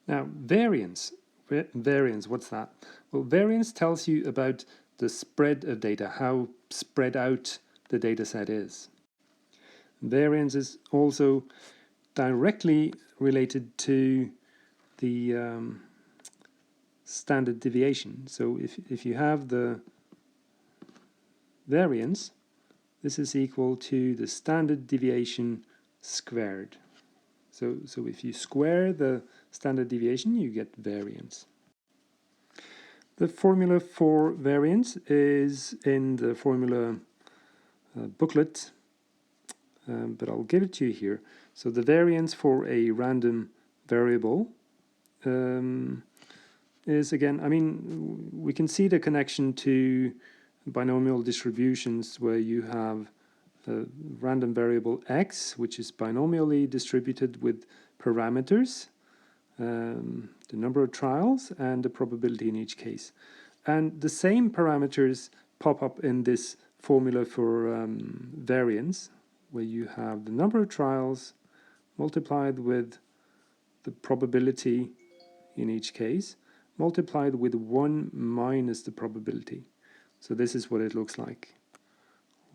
Now, variance. Variance, what's that? Well, variance tells you about the spread of data, how spread out the data set is. Variance is also directly related to the standard deviation. So if you have the variance, this is equal to the standard deviation squared. So if you square the standard deviation, you get variance. The formula for variance is in the formula booklet, but I'll give it to you here. So the variance for a random variable is, again, I mean, we can see the connection to binomial distributions where you have a random variable x, which is binomially distributed with parameters, the number of trials and the probability in each case. And the same parameters pop up in this formula for variance, where you have the number of trials multiplied with the probability in each case, multiplied with 1 minus the probability. So this is what it looks like.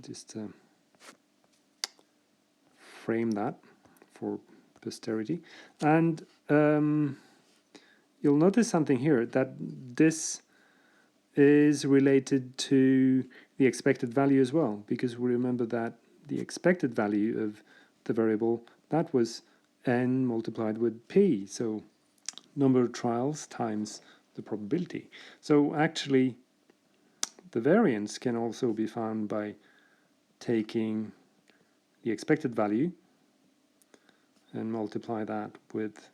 Just frame that for posterity. And you'll notice something here, that this is related to the expected value as well, because we remember that the expected value of the variable, that was n multiplied with p, so number of trials times the probability. So actually the variance can also be found by taking the expected value and multiply that with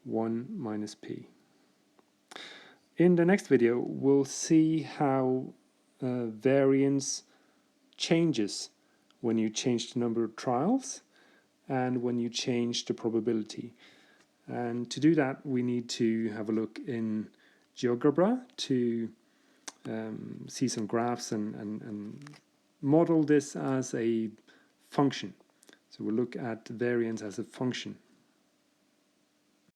1 minus p. In the next video, we'll see how variance changes when you change the number of trials and when you change the probability. And to do that, we need to have a look in GeoGebra to see some graphs and model this as a function. So we'll look at variance as a function.